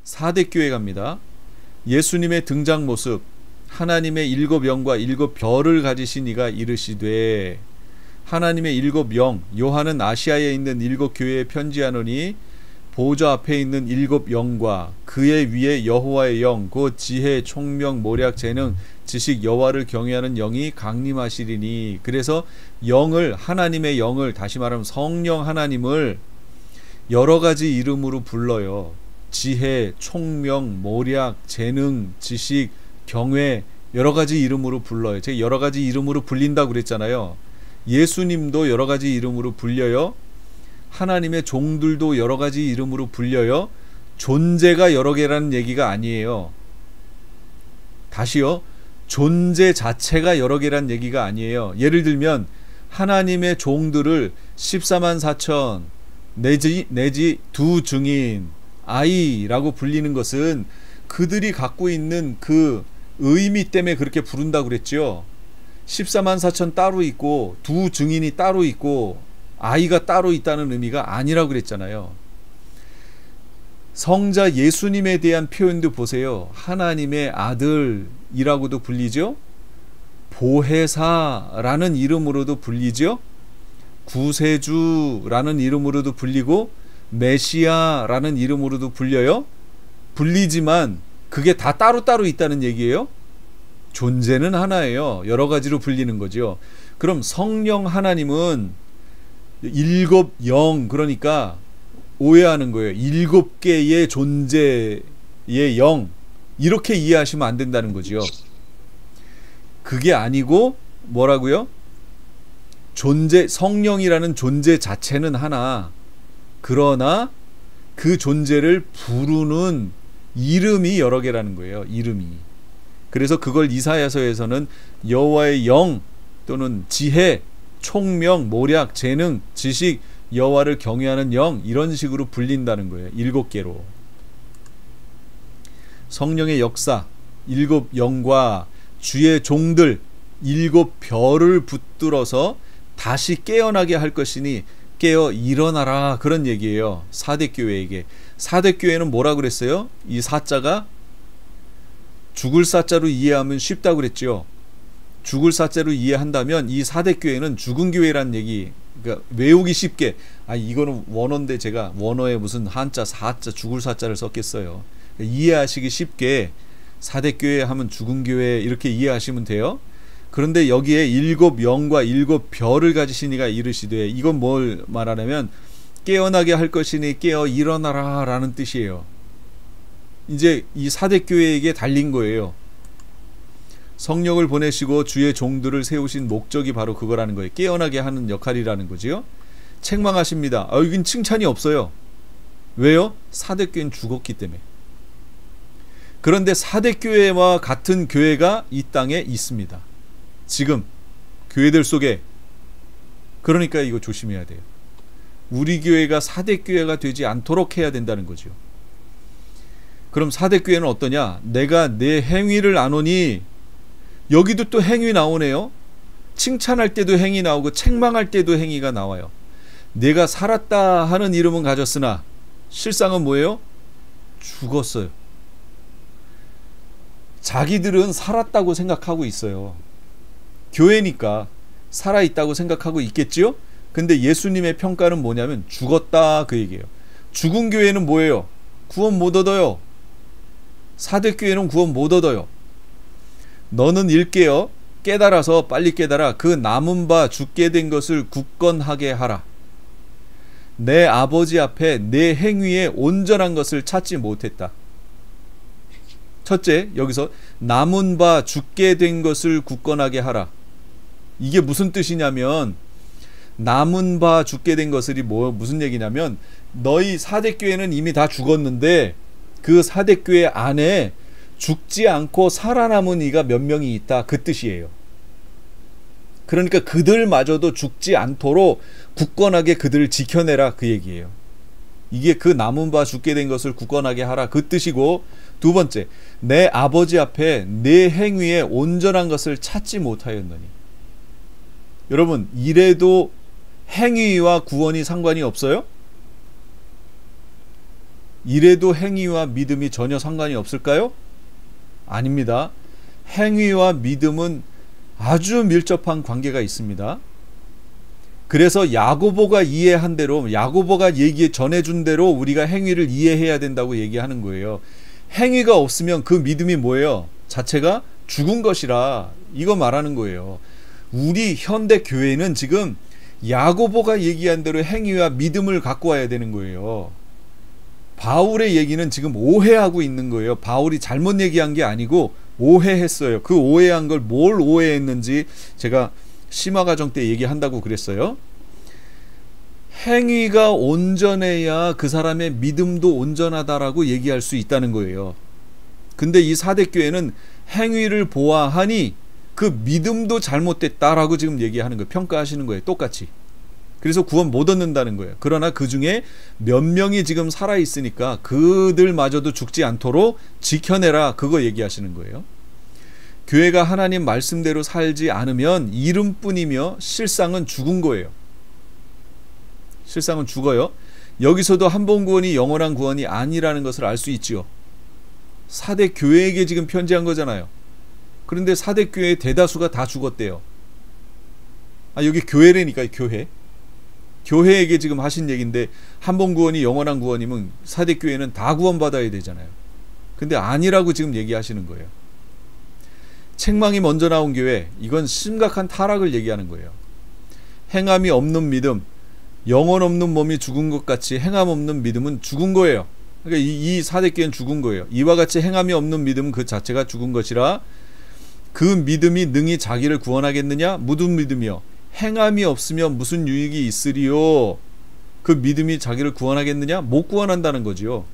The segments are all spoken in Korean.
사대교회 갑니다. 예수님의 등장 모습. 하나님의 일곱 영과 일곱 별을 가지신 이가 이르시되 하나님의 일곱 영. 요한은 아시아에 있는 일곱 교회에 편지하노니 보좌 앞에 있는 일곱 영과 그의 위에 여호와의 영 곧 지혜 총명 모략 재능 지식 여호와를 경외하는 영이 강림하시리니. 그래서 영을, 하나님의 영을, 다시 말하면 성령 하나님을 여러 가지 이름으로 불러요. 지혜, 총명, 모략, 재능, 지식, 경외, 여러 가지 이름으로 불러요. 제가 여러 가지 이름으로 불린다고 그랬잖아요. 예수님도 여러 가지 이름으로 불려요. 하나님의 종들도 여러 가지 이름으로 불려요. 존재가 여러 개라는 얘기가 아니에요. 다시요. 존재 자체가 여러 개라는 얘기가 아니에요. 예를 들면 하나님의 종들을 14만 4천 내지 두 증인 아이라고 불리는 것은 그들이 갖고 있는 그 의미 때문에 그렇게 부른다고 그랬죠. 14만 4천 따로 있고 두 증인이 따로 있고 아이가 따로 있다는 의미가 아니라고 그랬잖아요. 성자 예수님에 대한 표현도 보세요. 하나님의 아들이라고도 불리죠. 보혜사라는 이름으로도 불리죠. 구세주라는 이름으로도 불리고 메시아라는 이름으로도 불려요. 불리지만 그게 다 따로따로 있다는 얘기예요. 존재는 하나예요. 여러 가지로 불리는 거죠. 그럼 성령 하나님은 일곱 영, 그러니까 오해하는 거예요. 일곱 개의 존재의 영, 이렇게 이해하시면 안 된다는 거죠. 그게 아니고 뭐라고요? 존재, 성령이라는 존재 자체는 하나, 그러나 그 존재를 부르는 이름이 여러 개라는 거예요. 이름이. 그래서 그걸 이사야서에서는 여호와의 영 또는 지혜, 총명, 모략, 재능, 지식, 여호와를 경외하는 영, 이런 식으로 불린다는 거예요. 일곱 개로. 성령의 역사, 일곱 영과 주의 종들, 일곱 별을 붙들어서 다시 깨어나게 할 것이니 깨어 일어나라, 그런 얘기예요. 사대교회에게. 사대교회는 뭐라 그랬어요? 이 사자가 죽을 사자로 이해하면 쉽다고 그랬죠. 죽을 사자로 이해한다면 이 사대교회는 죽은 교회란 얘기, 그러니까 외우기 쉽게, 이거는 원어인데 제가 원어에 무슨 한자 사자 죽을 사자를 썼겠어요. 그러니까 이해하시기 쉽게 사대교회 하면 죽은 교회 이렇게 이해하시면 돼요. 그런데 여기에 일곱 영과 일곱 별을 가지신 이가 이르시되, 이건 뭘 말하냐면 깨어나게 할 것이니 깨어 일어나라 라는 뜻이에요. 이제 이 사대교회에게 달린 거예요. 성령을 보내시고 주의 종들을 세우신 목적이 바로 그거라는 거예요. 깨어나게 하는 역할이라는 거지요. 책망하십니다. 여긴 칭찬이 없어요. 왜요? 사대교회는 죽었기 때문에. 그런데 사대교회와 같은 교회가 이 땅에 있습니다. 지금 교회들 속에. 그러니까 이거 조심해야 돼요. 우리 교회가 사대교회가 되지 않도록 해야 된다는 거죠. 그럼 사대교회는 어떠냐? 내가 내 행위를 아노니, 여기도 또 행위 나오네요. 칭찬할 때도 행위 나오고 책망할 때도 행위가 나와요. 내가 살았다 하는 이름은 가졌으나 실상은 뭐예요? 죽었어요. 자기들은 살았다고 생각하고 있어요. 교회니까 살아있다고 생각하고 있겠지요? 근데 예수님의 평가는 뭐냐면 죽었다, 그 얘기예요. 죽은 교회는 뭐예요? 구원 못 얻어요. 사대교회는 구원 못 얻어요. 너는 일깨어 깨달아서 빨리 깨달아 그 남은 바 죽게 된 것을 굳건하게 하라. 내 아버지 앞에 내 행위에 온전한 것을 찾지 못했다. 첫째, 여기서 남은 바 죽게 된 것을 굳건하게 하라. 이게 무슨 뜻이냐면, 남은 바 죽게 된 것이 무슨 얘기냐면, 너희 사대교회는 이미 다 죽었는데 그 사대교회 안에 죽지 않고 살아남은 이가 몇 명이 있다, 그 뜻이에요. 그러니까 그들마저도 죽지 않도록 굳건하게 그들을 지켜내라, 그 얘기예요. 이게 그 남은 바 죽게 된 것을 굳건하게 하라, 그 뜻이고, 두 번째, 내 아버지 앞에 내 행위에 온전한 것을 찾지 못하였느니. 여러분, 이래도 행위와 구원이 상관이 없어요? 이래도 행위와 믿음이 전혀 상관이 없을까요? 아닙니다. 행위와 믿음은 아주 밀접한 관계가 있습니다. 그래서 야고보가 이해한 대로, 야고보가 전해준 대로 우리가 행위를 이해해야 된다고 얘기하는 거예요. 행위가 없으면 그 믿음이 뭐예요? 자체가 죽은 것이라, 이거 말하는 거예요. 우리 현대 교회는 지금 야고보가 얘기한 대로 행위와 믿음을 갖고 와야 되는 거예요. 바울의 얘기는 지금 오해하고 있는 거예요. 바울이 잘못 얘기한 게 아니고 오해했어요. 그 오해한 걸 뭘 오해했는지 제가 심화과정 때 얘기한다고 그랬어요. 행위가 온전해야 그 사람의 믿음도 온전하다라고 얘기할 수 있다는 거예요. 근데 이 사대교회는 행위를 보아하니 그 믿음도 잘못됐다라고 지금 얘기하는 거예요. 평가하시는 거예요. 똑같이. 그래서 구원 못 얻는다는 거예요. 그러나 그 중에 몇 명이 지금 살아있으니까 그들마저도 죽지 않도록 지켜내라, 그거 얘기하시는 거예요. 교회가 하나님 말씀대로 살지 않으면 이름뿐이며 실상은 죽은 거예요. 실상은 죽어요. 여기서도 한번 구원이 영원한 구원이 아니라는 것을 알 수 있지요. 사대 교회에게 지금 편지한 거잖아요. 그런데 사대 교회의 대다수가 다 죽었대요. 여기 교회라니까요. 교회에게 지금 하신 얘기인데, 한번 구원이 영원한 구원이면 사대 교회는 다 구원받아야 되잖아요. 근데 아니라고 지금 얘기하시는 거예요. 책망이 먼저 나온 교회, 이건 심각한 타락을 얘기하는 거예요. 행함이 없는 믿음, 영혼 없는 몸이 죽은 것 같이 행함 없는 믿음은 죽은 거예요. 그러니까 이 사대교회는 죽은 거예요. 이와 같이 행함이 없는 믿음은 그 자체가 죽은 것이라, 그 믿음이 능히 자기를 구원하겠느냐? 무슨 믿음이요? 행함이 없으면 무슨 유익이 있으리요? 그 믿음이 자기를 구원하겠느냐? 못 구원한다는 거지요.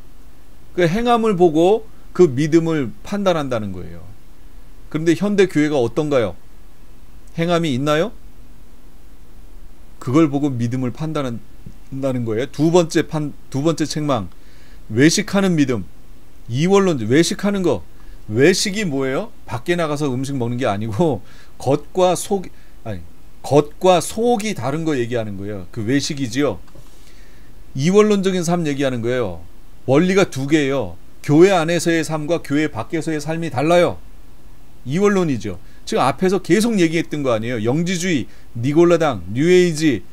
그 행함을 보고 그 믿음을 판단한다는 거예요. 그런데 현대 교회가 어떤가요? 행함이 있나요? 그걸 보고 믿음을 판단한다는 거예요. 두 번째 책망, 외식하는 믿음. 이원론, 외식하는 거. 외식이 뭐예요? 밖에 나가서 음식 먹는 게 아니고 겉과 속이 다른 거 얘기하는 거예요. 그 외식이지요. 이원론적인 삶 얘기하는 거예요. 원리가 두 개예요. 교회 안에서의 삶과 교회 밖에서의 삶이 달라요. 이원론이죠. 지금 앞에서 계속 얘기했던 거 아니에요. 영지주의, 니골라당, 뉴에이지,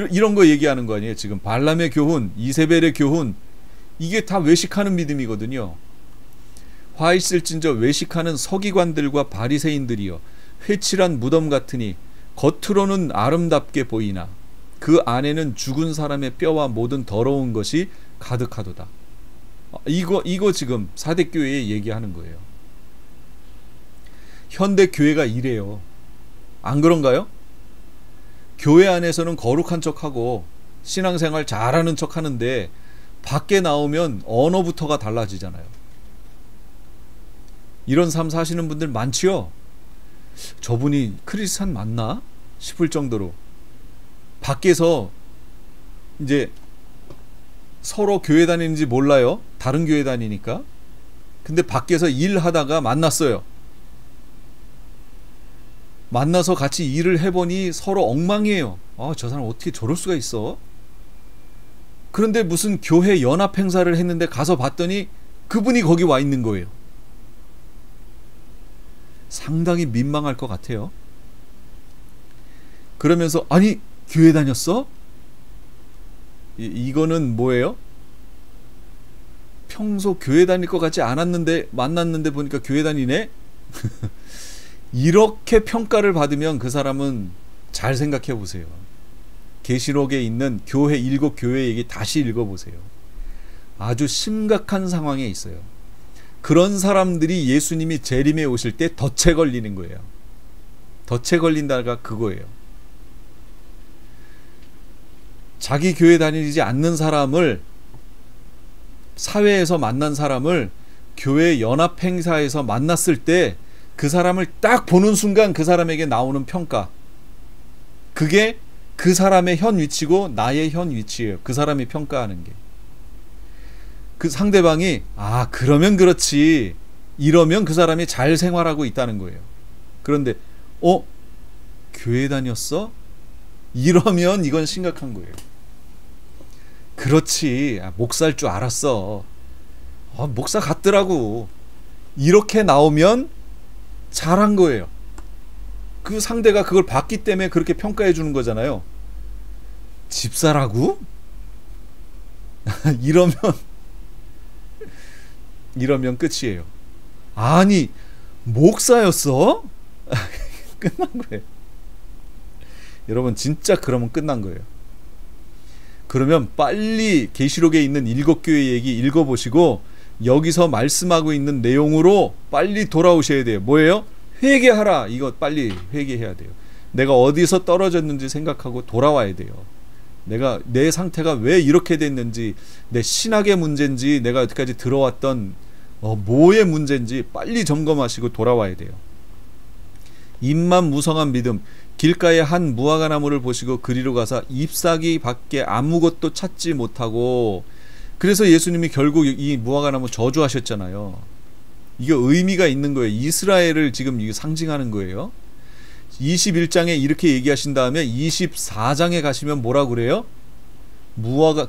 이런 거 얘기하는 거 아니에요. 지금 발람의 교훈, 이세벨의 교훈, 이게 다 외식하는 믿음이거든요. 화 있을진저 외식하는 서기관들과 바리새인들이여, 회칠한 무덤 같으니 겉으로는 아름답게 보이나 그 안에는 죽은 사람의 뼈와 모든 더러운 것이 가득하도다. 이거 지금 사대교회에 얘기하는 거예요. 현대 교회가 이래요. 안 그런가요? 교회 안에서는 거룩한 척하고 신앙생활 잘하는 척하는데 밖에 나오면 언어부터가 달라지잖아요. 이런 삶 사시는 분들 많지요. 저분이 크리스찬 맞나 싶을 정도로 밖에서 이제 서로 교회 다니는지 몰라요. 다른 교회 다니니까. 근데 밖에서 일하다가 만났어요. 만나서 같이 일을 해보니 서로 엉망이에요. 저 사람 어떻게 저럴 수가 있어? 그런데 무슨 교회 연합 행사를 했는데 가서 봤더니 그분이 거기 와 있는 거예요. 상당히 민망할 것 같아요. 그러면서 아니 교회 다녔어? 이거는 뭐예요? 평소 교회 다닐 것 같지 않았는데 만났는데 보니까 교회 다니네? 이렇게 평가를 받으면 그 사람은 잘 생각해 보세요. 계시록에 있는 교회 7교회 얘기 다시 읽어보세요. 아주 심각한 상황에 있어요. 그런 사람들이 예수님이 재림에 오실 때 덫에 걸리는 거예요. 덫에 걸린다가 그거예요. 자기 교회 다니지 않는 사람을, 사회에서 만난 사람을 교회 연합 행사에서 만났을 때 그 사람을 딱 보는 순간 그 사람에게 나오는 평가, 그게 그 사람의 현 위치고 나의 현 위치예요. 그 사람이 평가하는 게. 그 상대방이 그러면 그렇지, 이러면 그 사람이 잘 생활하고 있다는 거예요. 그런데 교회 다녔어? 이러면 이건 심각한 거예요. 그렇지. 목사일 줄 알았어. 목사 같더라고. 이렇게 나오면 잘한 거예요. 그 상대가 그걸 봤기 때문에 그렇게 평가해 주는 거잖아요. 집사라고? 이러면 끝이에요. 아니, 목사였어? 끝난 거예요. 여러분, 진짜 그러면 끝난 거예요. 그러면 빨리 계시록에 있는 7교회 얘기 읽어보시고 여기서 말씀하고 있는 내용으로 빨리 돌아오셔야 돼요. 뭐예요? 회개하라. 이거 빨리 회개해야 돼요. 내가 어디서 떨어졌는지 생각하고 돌아와야 돼요. 내 상태가 왜 이렇게 됐는지, 내 신학의 문제인지, 내가 여태까지 들어왔던 뭐의 문제인지 빨리 점검하시고 돌아와야 돼요. 입만 무성한 믿음. 길가에 한 무화과 나무를 보시고 그리로 가서 잎사귀 밖에 아무것도 찾지 못하고, 그래서 예수님이 결국 이 무화과 나무 저주하셨잖아요. 이게 의미가 있는 거예요. 이스라엘을 지금 상징하는 거예요. 21장에 이렇게 얘기하신 다음에 24장에 가시면 뭐라 그래요?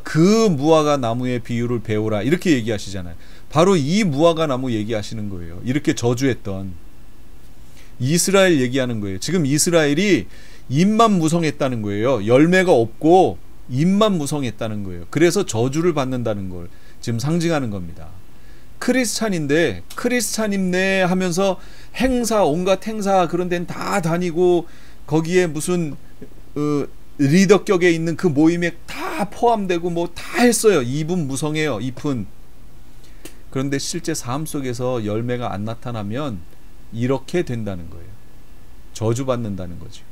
그 무화과 나무의 비유를 배우라, 이렇게 얘기하시잖아요. 바로 이 무화과 나무 얘기하시는 거예요. 이렇게 저주했던 이스라엘 얘기하는 거예요. 지금 이스라엘이 잎만 무성했다는 거예요. 열매가 없고 잎만 무성했다는 거예요. 그래서 저주를 받는다는 걸 지금 상징하는 겁니다. 크리스찬인데 크리스찬임네 하면서 행사, 온갖 행사 그런 데는 다 다니고 거기에 무슨 리더격에 있는 그 모임에 다 포함되고 뭐 다 했어요. 잎은 무성해요. 잎은. 그런데 실제 삶 속에서 열매가 안 나타나면 이렇게 된다는 거예요. 저주받는다는 거죠.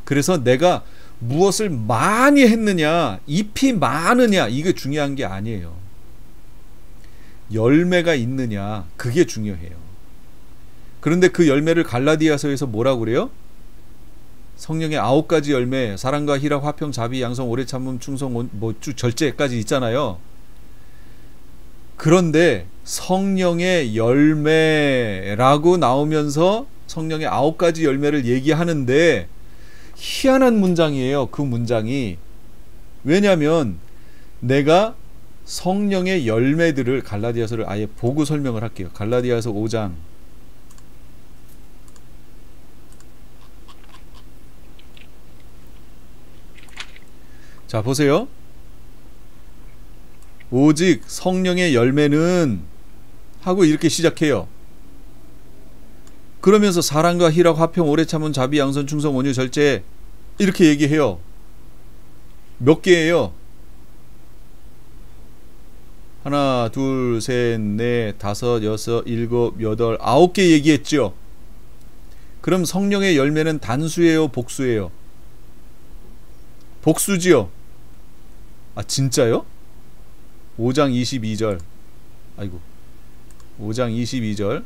그래서 내가 무엇을 많이 했느냐, 잎이 많으냐, 이게 중요한 게 아니에요. 열매가 있느냐, 그게 중요해요. 그런데 그 열매를 갈라디아서에서 뭐라고 그래요? 성령의 9가지 열매, 사랑과 희락, 화평, 자비, 양성, 오래 참음, 충성, 절제까지 있잖아요. 그런데 성령의 열매라고 나오면서 성령의 9가지 열매를 얘기하는데 희한한 문장이에요. 그 문장이. 왜냐하면 내가 성령의 열매들을, 갈라디아서를 아예 보고 설명을 할게요. 갈라디아서 5장 자 보세요. 오직 성령의 열매는 하고 이렇게 시작해요. 그러면서 사랑과 희락, 화평, 오래 참은, 자비, 양선, 충성, 온유, 절제 이렇게 얘기해요. 몇 개예요? 하나, 둘, 셋, 넷, 다섯, 여섯, 일곱, 여덟, 9개 얘기했죠. 그럼 성령의 열매는 단수예요, 복수예요? 복수지요. 아 진짜요? 5장 22절. 아이고. 5장 22절.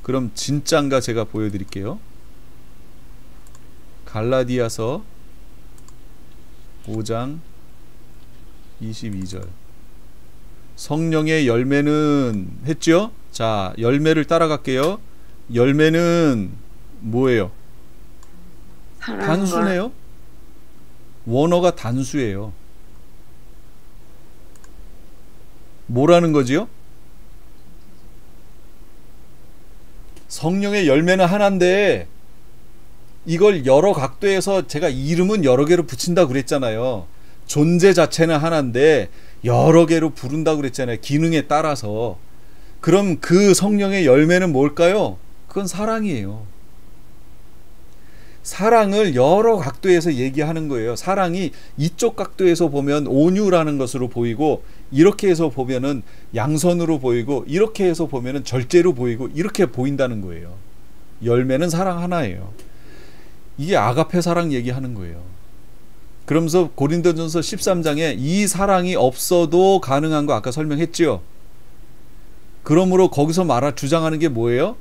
그럼 진짠가 제가 보여드릴게요. 갈라디아서 5장 22절. 성령의 열매는 했죠? 자, 열매를 따라갈게요. 열매는 뭐예요? 단수네요. 원어가 단수예요. 뭐라는 거지요? 성령의 열매는 하나인데 이걸 여러 각도에서 제가 이름은 여러 개로 붙인다고 그랬잖아요. 존재 자체는 하나인데 여러 개로 부른다고 그랬잖아요. 기능에 따라서. 그럼 그 성령의 열매는 뭘까요? 그건 사랑이에요. 사랑을 여러 각도에서 얘기하는 거예요. 사랑이 이쪽 각도에서 보면 온유라는 것으로 보이고, 이렇게 해서 보면은 양선으로 보이고, 이렇게 해서 보면은 절제로 보이고, 이렇게 보인다는 거예요. 열매는 사랑 하나예요. 이게 아가페 사랑 얘기하는 거예요. 그러면서 고린도전서 13장에 이 사랑이 없어도 가능한 거 아까 설명했죠. 그러므로 거기서 주장하는 게 뭐예요?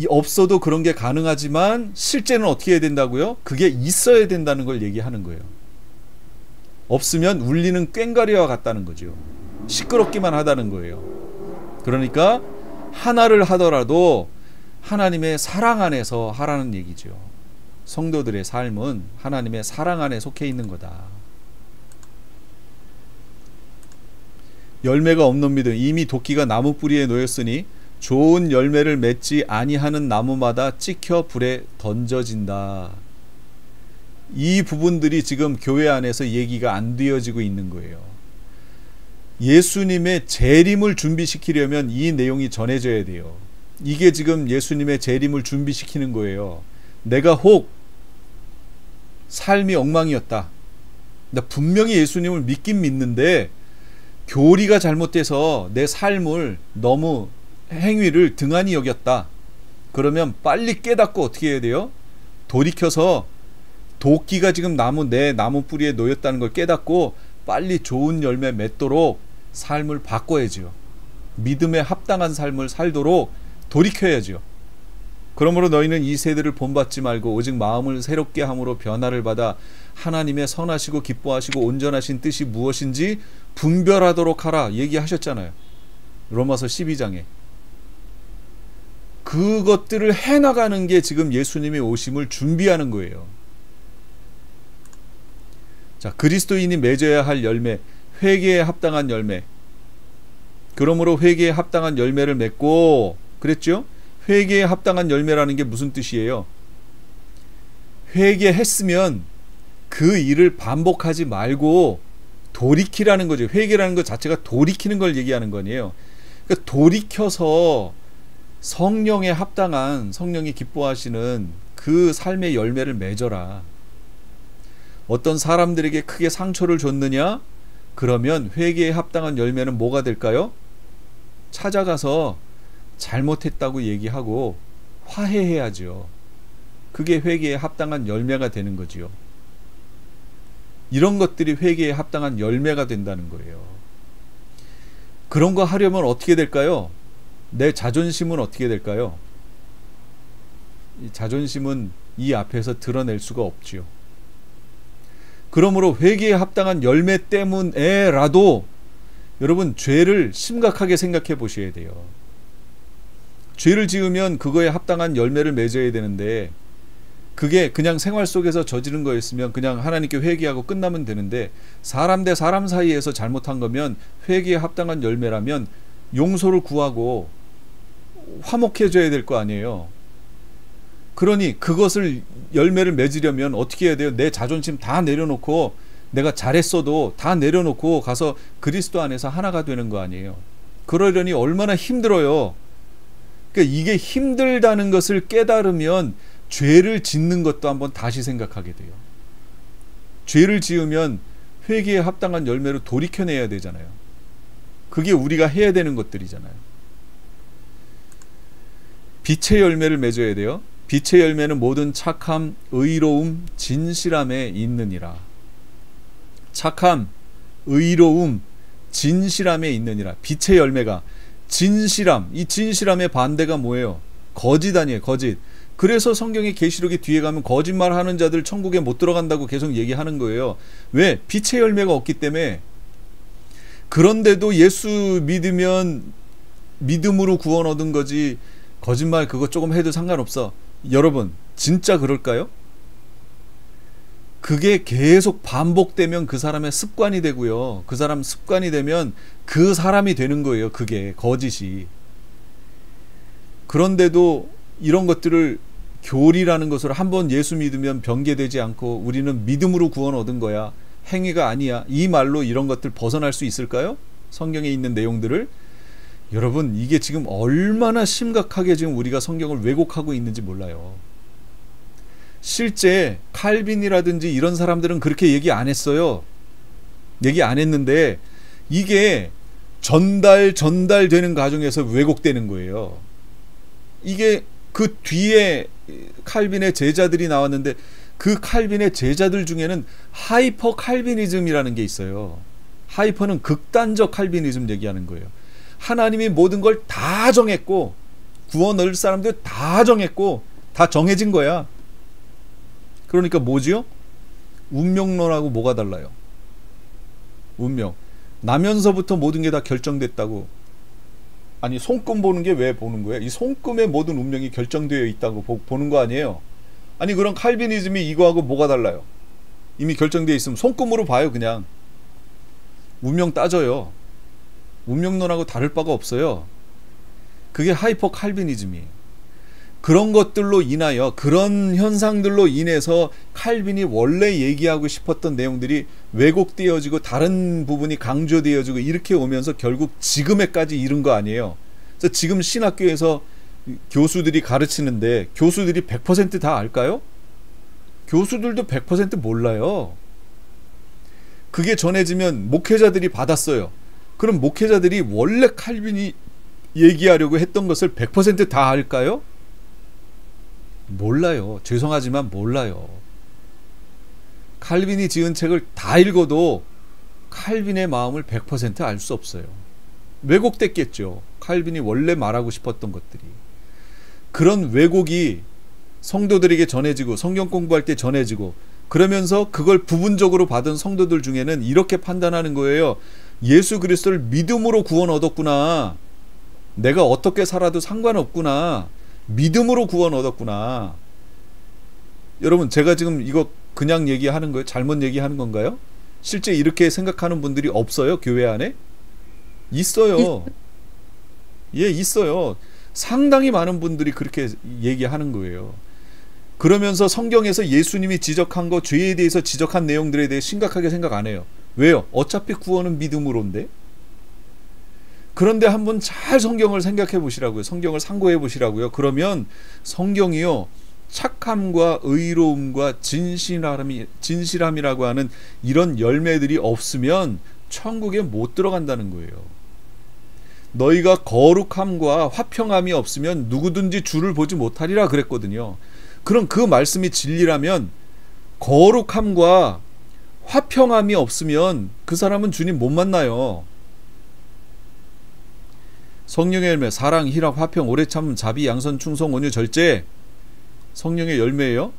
없어도 그런 게 가능하지만 실제는 어떻게 해야 된다고요? 그게 있어야 된다는 걸 얘기하는 거예요. 없으면 울리는 꽹과리와 같다는 거죠. 시끄럽기만 하다는 거예요. 그러니까 하나를 하더라도 하나님의 사랑 안에서 하라는 얘기죠. 성도들의 삶은 하나님의 사랑 안에 속해 있는 거다. 열매가 없는 믿음, 이미 도끼가 나무 뿌리에 놓였으니 좋은 열매를 맺지 아니하는 나무마다 찍혀 불에 던져진다. 이 부분들이 지금 교회 안에서 얘기가 안 되어지고 있는 거예요. 예수님의 재림을 준비시키려면 이 내용이 전해져야 돼요. 이게 지금 예수님의 재림을 준비시키는 거예요. 내가 혹 삶이 엉망이었다, 나 분명히 예수님을 믿긴 믿는데 교리가 잘못돼서 내 삶을 너무 행위를 등한히 여겼다, 그러면 빨리 깨닫고 어떻게 해야 돼요? 돌이켜서 도끼가 지금 내 나무 뿌리에 놓였다는 걸 깨닫고 빨리 좋은 열매 맺도록 삶을 바꿔야지요. 믿음에 합당한 삶을 살도록 돌이켜야지요. 그러므로 너희는 이 세대를 본받지 말고 오직 마음을 새롭게 함으로 변화를 받아 하나님의 선하시고 기뻐하시고 온전하신 뜻이 무엇인지 분별하도록 하라 얘기하셨잖아요. 로마서 12장에. 그것들을 해나가는 게 지금 예수님이 오심을 준비하는 거예요. 자, 그리스도인이 맺어야 할 열매, 회개에 합당한 열매. 그러므로 회개에 합당한 열매를 맺고, 그랬죠? 회개에 합당한 열매라는 게 무슨 뜻이에요? 회개했으면 그 일을 반복하지 말고 돌이키라는 거죠. 회개라는 것 자체가 돌이키는 걸 얘기하는 거네요. 그러니까 돌이켜서 성령에 합당한, 성령이 기뻐하시는 그 삶의 열매를 맺어라. 어떤 사람들에게 크게 상처를 줬느냐? 그러면 회개에 합당한 열매는 뭐가 될까요? 찾아가서 잘못했다고 얘기하고 화해해야죠. 그게 회개에 합당한 열매가 되는 거지요. 이런 것들이 회개에 합당한 열매가 된다는 거예요. 그런 거 하려면 어떻게 될까요? 내 자존심은 어떻게 될까요? 이 자존심은 이 앞에서 드러낼 수가 없지요. 그러므로 회개에 합당한 열매 때문에라도 여러분 죄를 심각하게 생각해 보셔야 돼요. 죄를 지으면 그거에 합당한 열매를 맺어야 되는데 그게 그냥 생활 속에서 저지른 거였으면 그냥 하나님께 회개하고 끝나면 되는데 사람 대 사람 사이에서 잘못한 거면 회개에 합당한 열매라면 용서를 구하고 화목해져야 될 거 아니에요. 그러니 그것을 열매를 맺으려면 어떻게 해야 돼요? 내 자존심 다 내려놓고 내가 잘했어도 다 내려놓고 가서 그리스도 안에서 하나가 되는 거 아니에요. 그러려니 얼마나 힘들어요. 그러니까 이게 힘들다는 것을 깨달으면 죄를 짓는 것도 한번 다시 생각하게 돼요. 죄를 지으면 회개에 합당한 열매로 돌이켜내야 되잖아요. 그게 우리가 해야 되는 것들이잖아요. 빛의 열매를 맺어야 돼요. 빛의 열매는 모든 착함, 의로움, 진실함에 있느니라. 착함, 의로움, 진실함에 있느니라. 빛의 열매가 진실함, 이 진실함의 반대가 뭐예요? 거짓 아니에요, 거짓. 그래서 성경의 계시록이 뒤에 가면 거짓말하는 자들 천국에 못 들어간다고 계속 얘기하는 거예요. 왜? 빛의 열매가 없기 때문에. 그런데도 예수 믿으면 믿음으로 구원 얻은 거지 거짓말 그거 조금 해도 상관없어. 여러분 진짜 그럴까요? 그게 계속 반복되면 그 사람의 습관이 되고요. 그 사람 습관이 되면 그 사람이 되는 거예요. 그게 거짓이. 그런데도 이런 것들을 교리라는 것으로 한번 예수 믿으면 변개되지 않고 우리는 믿음으로 구원 얻은 거야, 행위가 아니야, 이 말로 이런 것들 벗어날 수 있을까요? 성경에 있는 내용들을. 여러분 이게 지금 얼마나 심각하게 지금 우리가 성경을 왜곡하고 있는지 몰라요. 실제 칼빈이라든지 이런 사람들은 그렇게 얘기 안 했어요. 얘기 안 했는데 이게 전달되는 과정에서 왜곡되는 거예요. 이게 그 뒤에 칼빈의 제자들이 나왔는데 그 칼빈의 제자들 중에는 하이퍼 칼빈이즘이라는 게 있어요. 하이퍼는 극단적 칼빈이즘 얘기하는 거예요. 하나님이 모든 걸 다 정했고 구원 얻을 사람들 다 정했고 다 정해진 거야. 그러니까 뭐지요? 운명론하고 뭐가 달라요? 운명. 나면서부터 모든 게 다 결정됐다고. 아니 손금 보는 게 왜 보는 거예요? 이 손금에 모든 운명이 결정되어 있다고 보는 거 아니에요? 아니 그럼 칼빈이즘이 이거하고 뭐가 달라요? 이미 결정되어 있으면 손금으로 봐요. 그냥 운명 따져요. 운명론하고 다를 바가 없어요. 그게 하이퍼 칼비니즘이에요. 그런 것들로 인하여, 그런 현상들로 인해서 칼빈이 원래 얘기하고 싶었던 내용들이 왜곡되어지고 다른 부분이 강조되어지고 이렇게 오면서 결국 지금에까지 이른 거 아니에요. 그래서 지금 신학교에서 교수들이 가르치는데 교수들이 100% 알까요? 교수들도 100% 몰라요. 그게 전해지면 목회자들이 받았어요. 그럼 목회자들이 원래 칼빈이 얘기하려고 했던 것을 100% 알까요? 몰라요. 죄송하지만 몰라요. 칼빈이 지은 책을 다 읽어도 칼빈의 마음을 100% 수 없어요. 왜곡됐겠죠. 칼빈이 원래 말하고 싶었던 것들이. 그런 왜곡이 성도들에게 전해지고 성경 공부할 때 전해지고 그러면서 그걸 부분적으로 받은 성도들 중에는 이렇게 판단하는 거예요. 예수 그리스도를 믿음으로 구원 얻었구나. 내가 어떻게 살아도 상관없구나. 믿음으로 구원 얻었구나. 여러분, 제가 지금 이거 그냥 얘기하는 거예요? 잘못 얘기하는 건가요? 실제 이렇게 생각하는 분들이 없어요? 교회 안에? 있어요. 예, 있어요. 상당히 많은 분들이 그렇게 얘기하는 거예요. 그러면서 성경에서 예수님이 지적한 거, 죄에 대해서 지적한 내용들에 대해 심각하게 생각 안 해요. 왜요? 어차피 구원은 믿음으로인데. 그런데 한번 잘 성경을 생각해 보시라고요. 성경을 상고해 보시라고요. 그러면 성경이요, 착함과 의로움과 진실함이라고 하는 이런 열매들이 없으면 천국에 못 들어간다는 거예요. 너희가 거룩함과 화평함이 없으면 누구든지 주를 보지 못하리라 그랬거든요. 그럼 그 말씀이 진리라면 거룩함과 화평함이 없으면 그 사람은 주님 못 만나요. 성령의 열매, 사랑, 희락, 화평, 오래 참음, 자비, 양선, 충성, 온유, 절제. 성령의 열매예요.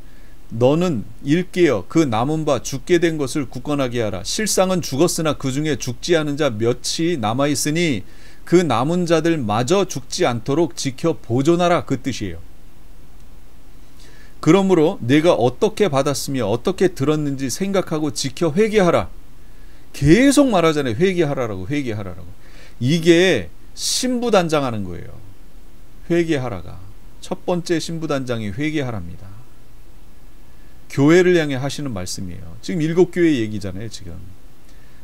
너는 일깨어 그 남은 바 죽게 된 것을 굳건하게 하라. 실상은 죽었으나 그 중에 죽지 않은 자 몇이 남아있으니 그 남은 자들 마저 죽지 않도록 지켜 보존하라. 그 뜻이에요. 그러므로 내가 어떻게 받았으며 어떻게 들었는지 생각하고 지켜 회개하라. 계속 말하잖아요. 회개하라라고. 회개하라라고. 이게 신부단장하는 거예요. 회개하라가. 첫 번째 신부단장이 회개하랍니다. 교회를 향해 하시는 말씀이에요. 지금 7교회 얘기잖아요. 지금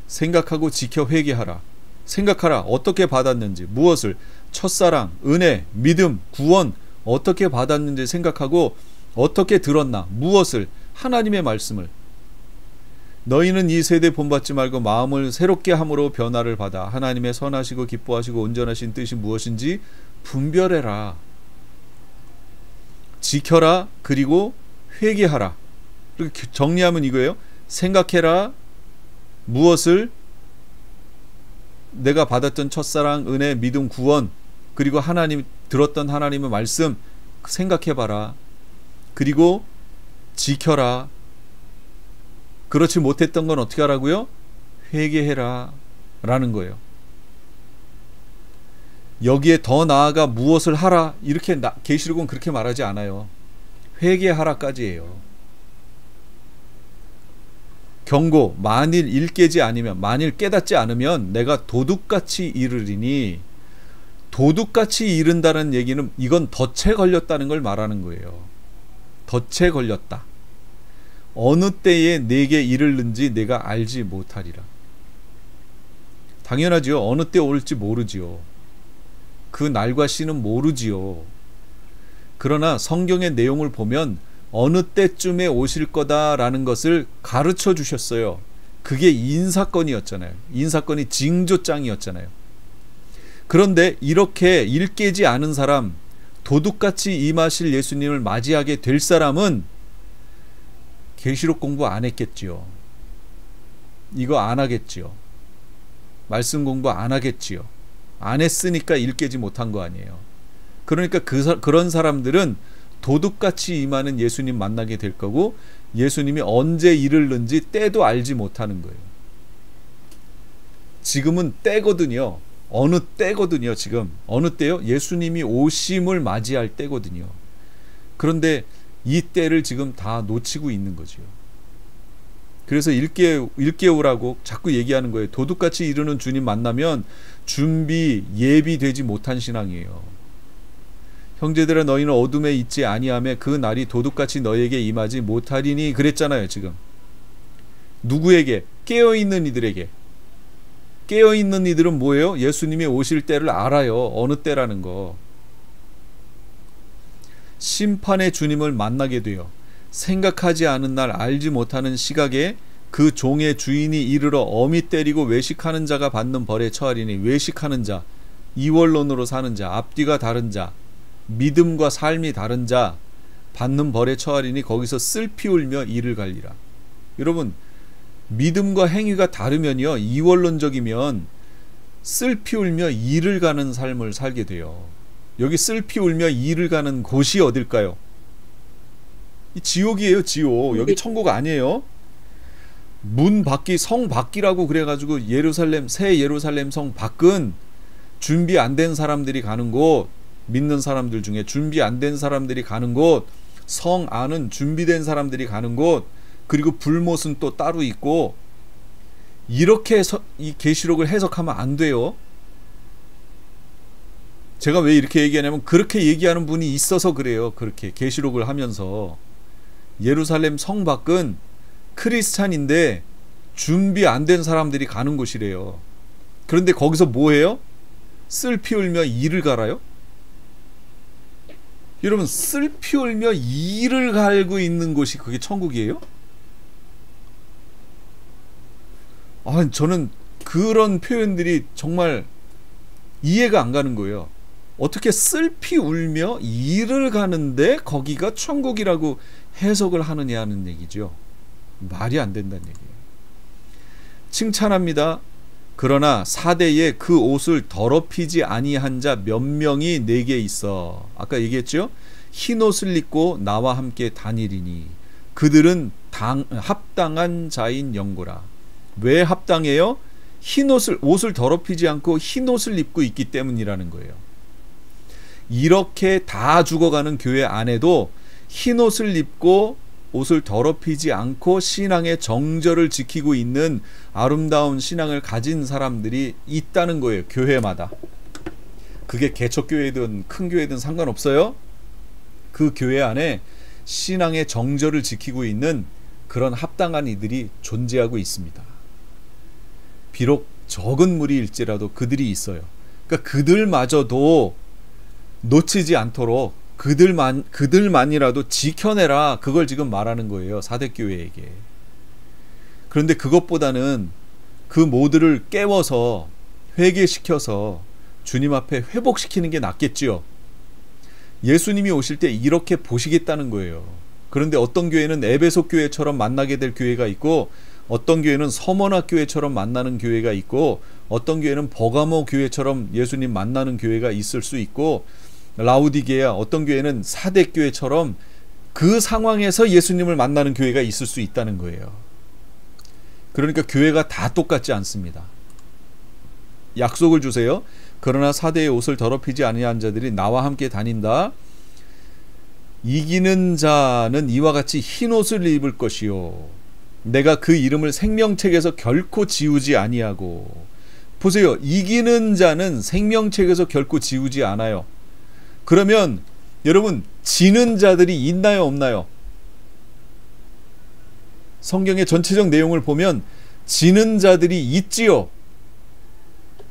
생각하고 지켜 회개하라. 생각하라. 어떻게 받았는지, 무엇을, 첫사랑, 은혜, 믿음, 구원 어떻게 받았는지 생각하고 어떻게 들었나, 무엇을, 하나님의 말씀을. 너희는 이 세대 본받지 말고 마음을 새롭게 함으로 변화를 받아 하나님의 선하시고 기뻐하시고 온전하신 뜻이 무엇인지 분별해라. 지켜라. 그리고 회개하라. 이렇게 정리하면 이거예요. 생각해라. 무엇을, 내가 받았던 첫사랑, 은혜, 믿음, 구원, 그리고 하나님, 들었던 하나님의 말씀 생각해봐라. 그리고 지켜라. 그렇지 못했던 건 어떻게 하라고요? 회개해라 라는 거예요. 여기에 더 나아가 무엇을 하라 이렇게 계시록은 그렇게 말하지 않아요. 회개하라까지예요. 경고, 만일 일깨지 아니면, 만일 깨닫지 않으면 내가 도둑같이 이르리니, 도둑같이 이른다는 얘기는 이건 덫에 걸렸다는 걸 말하는 거예요. 덫에 걸렸다. 어느 때에 내게 이르는지 내가 알지 못하리라. 당연하지요. 어느 때 올지 모르지요. 그 날과 시는 모르지요. 그러나 성경의 내용을 보면 어느 때쯤에 오실 거다라는 것을 가르쳐 주셨어요. 그게 인사건이었잖아요. 인사건이 징조장이었잖아요. 그런데 이렇게 일깨지 않은 사람, 도둑같이 임하실 예수님을 맞이하게 될 사람은 계시록 공부 안 했겠지요. 이거 안 하겠지요. 말씀 공부 안 하겠지요. 안 했으니까 일깨지 못한 거 아니에요. 그러니까 그런 사람들은 도둑같이 임하는 예수님 만나게 될 거고, 예수님이 언제 이르는지 때도 알지 못하는 거예요. 지금은 때거든요. 어느 때거든요. 지금 어느 때요? 예수님이 오심을 맞이할 때거든요. 그런데 이 때를 지금 다 놓치고 있는 거죠. 그래서 일깨우라고 자꾸 얘기하는 거예요. 도둑같이 이르는 주님 만나면 준비, 예비되지 못한 신앙이에요. 형제들아 너희는 어둠에 있지 아니하며 그 날이 도둑같이 너희에게 임하지 못하리니 그랬잖아요. 지금 누구에게? 깨어있는 이들에게. 깨어있는 이들은 뭐예요? 예수님이 오실 때를 알아요. 어느 때라는 거. 심판의 주님을 만나게 돼요. 생각하지 않은 날 알지 못하는 시각에 그 종의 주인이 이르러 어미 때리고 외식하는 자가 받는 벌에 처하리니, 외식하는 자, 이원론으로 사는 자, 앞뒤가 다른 자, 믿음과 삶이 다른 자 받는 벌에 처하리니 거기서 슬피 울며 이를 갈리라. 여러분, 믿음과 행위가 다르면요, 이원론적이면 슬피 울며 이를 가는 삶을 살게 돼요. 여기 슬피 울며 이를 가는 곳이 어딜까요? 이 지옥이에요. 지옥. 여기 천국 아니에요. 문 밖이, 성 밖이라고 그래가지고 예루살렘, 새 예루살렘 성 밖은 준비 안 된 사람들이 가는 곳, 믿는 사람들 중에 준비 안 된 사람들이 가는 곳, 성 안은 준비된 사람들이 가는 곳, 그리고 불못은 또 따로 있고, 이렇게 이 계시록을 해석하면 안 돼요. 제가 왜 이렇게 얘기하냐면 그렇게 얘기하는 분이 있어서 그래요. 그렇게 계시록을 하면서 예루살렘 성 밖은 크리스찬인데 준비 안 된 사람들이 가는 곳이래요. 그런데 거기서 뭐해요? 슬피 울며 이를 갈아요? 여러분, 슬피 울며 이를 갈고 있는 곳이 그게 천국이에요? 저는 그런 표현들이 정말 이해가 안 가는 거예요. 어떻게 슬피 울며 이를 가는데 거기가 천국이라고 해석을 하느냐는 얘기죠. 말이 안 된다는 얘기예요. 칭찬합니다. 그러나 사대에 그 옷을 더럽히지 아니한 자 몇 명이 내게 있어. 아까 얘기했죠? 흰 옷을 입고 나와 함께 다니리니 그들은 합당한 자인 영고라. 왜 합당해요? 옷을 더럽히지 않고 흰 옷을 입고 있기 때문이라는 거예요. 이렇게 다 죽어가는 교회 안에도 흰 옷을 입고 옷을 더럽히지 않고 신앙의 정절을 지키고 있는 아름다운 신앙을 가진 사람들이 있다는 거예요. 교회마다. 그게 개척교회든 큰 교회든 상관없어요. 그 교회 안에 신앙의 정절을 지키고 있는 그런 합당한 이들이 존재하고 있습니다. 비록 적은 무리일지라도 그들이 있어요. 그러니까 그들마저도 놓치지 않도록 그들만이라도 지켜내라, 그걸 지금 말하는 거예요. 사대교회에게. 그런데 그것보다는 그 모두를 깨워서 회개시켜서 주님 앞에 회복시키는 게 낫겠지요. 예수님이 오실 때 이렇게 보시겠다는 거예요. 그런데 어떤 교회는 에베소 교회처럼 만나게 될 교회가 있고, 어떤 교회는 서머나 교회처럼 만나는 교회가 있고, 어떤 교회는 버가모 교회처럼 예수님 만나는 교회가 있을 수 있고, 라우디게아, 어떤 교회는 사대 교회처럼 그 상황에서 예수님을 만나는 교회가 있을 수 있다는 거예요. 그러니까 교회가 다 똑같지 않습니다. 약속을 주세요. 그러나 사대의 옷을 더럽히지 아니한 자들이 나와 함께 다닌다. 이기는 자는 이와 같이 흰 옷을 입을 것이요 내가 그 이름을 생명책에서 결코 지우지 아니하고. 보세요. 이기는 자는 생명책에서 결코 지우지 않아요. 그러면 여러분, 지는 자들이 있나요, 없나요? 성경의 전체적 내용을 보면 지는 자들이 있지요.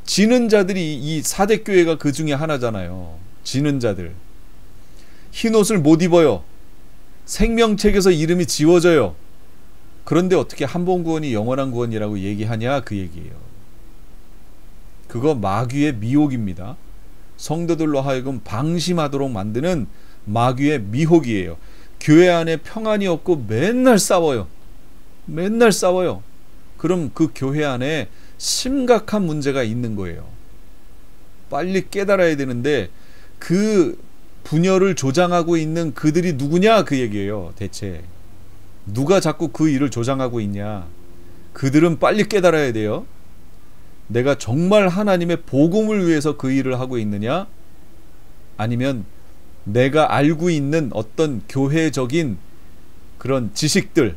지는 자들이, 이 사대교회가 그 중에 하나잖아요. 지는 자들. 흰 옷을 못 입어요. 생명책에서 이름이 지워져요. 그런데 어떻게 한번 구원이 영원한 구원이라고 얘기하냐, 그 얘기예요. 그거 마귀의 미혹입니다. 성도들로 하여금 방심하도록 만드는 마귀의 미혹이에요. 교회 안에 평안이 없고 맨날 싸워요. 맨날 싸워요. 그럼 그 교회 안에 심각한 문제가 있는 거예요. 빨리 깨달아야 되는데 그 분열을 조장하고 있는 그들이 누구냐, 그 얘기예요. 대체 누가 자꾸 그 일을 조장하고 있냐. 그들은 빨리 깨달아야 돼요. 내가 정말 하나님의 복음을 위해서 그 일을 하고 있느냐, 아니면 내가 알고 있는 어떤 교회적인 그런 지식들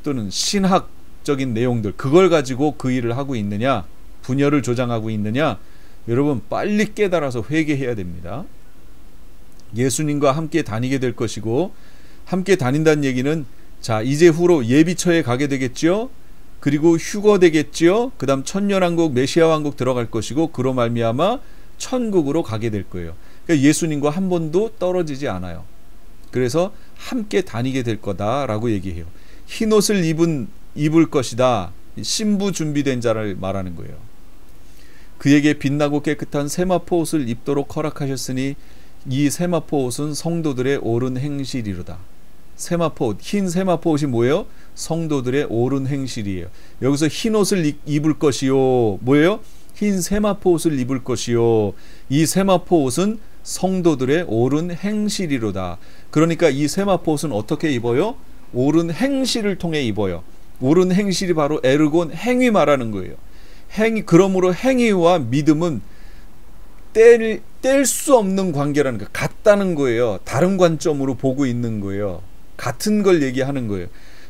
또는 신학적인 내용들, 그걸 가지고 그 일을 하고 있느냐, 분열을 조장하고 있느냐, 여러분 빨리 깨달아서 회개해야 됩니다. 예수님과 함께 다니게 될 것이고, 함께 다닌다는 얘기는 자 이제 후로 예비처에 가게 되겠죠. 그리고 휴거 되겠죠. 그 다음 천년왕국 메시아 왕국 들어갈 것이고, 그로 말미암아 천국으로 가게 될 거예요. 그러니까 예수님과 한 번도 떨어지지 않아요. 그래서 함께 다니게 될 거다라고 얘기해요. 흰옷을 입을 것이다. 신부 준비된 자를 말하는 거예요. 그에게 빛나고 깨끗한 세마포 옷을 입도록 허락하셨으니 이 세마포 옷은 성도들의 옳은 행실이로다. 세마포 옷, 흰 세마포 옷이 뭐예요? 성도들의 옳은 행실이에요. 여기서 흰 옷을 입을 것이요. 뭐예요? 흰 세마포 옷을 입을 것이요. 이 세마포 옷은 성도들의 옳은 행실이로다. 그러니까 이 세마포 옷은 어떻게 입어요? 옳은 행실을 통해 입어요. 옳은 행실이 바로 에르곤 행위 말하는 거예요. 그러므로 행위와 믿음은 뗄 수 없는 관계라는 거예요. 같다는 거예요. 다른 관점으로 보고 있는 거예요. 같은 걸 얘기하는 거예요.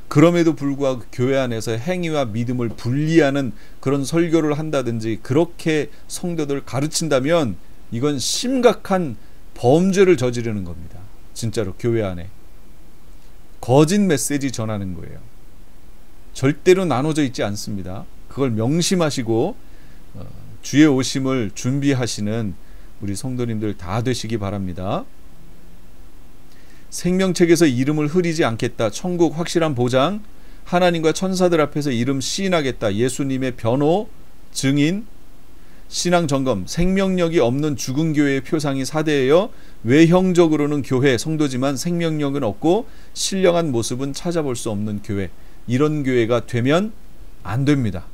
그럼에도 불구하고 교회 안에서 행위와 믿음을 분리하는 그런 설교를 한다든지 그렇게 성도들 가르친다면 이건 심각한 범죄를 저지르는 겁니다. 진짜로 교회 안에 거짓 메시지 전하는 거예요. 절대로 나눠져 있지 않습니다. 그걸 명심하시고 주의 오심을 준비하시는 우리 성도님들 다 되시기 바랍니다. 생명책에서 이름을 흐리지 않겠다. 천국 확실한 보장. 하나님과 천사들 앞에서 이름 시인하겠다. 예수님의 변호, 증인, 신앙 점검. 생명력이 없는 죽은 교회의 표상이 4대예요. 외형적으로는 교회, 성도지만 생명력은 없고 신령한 모습은 찾아볼 수 없는 교회. 이런 교회가 되면 안 됩니다.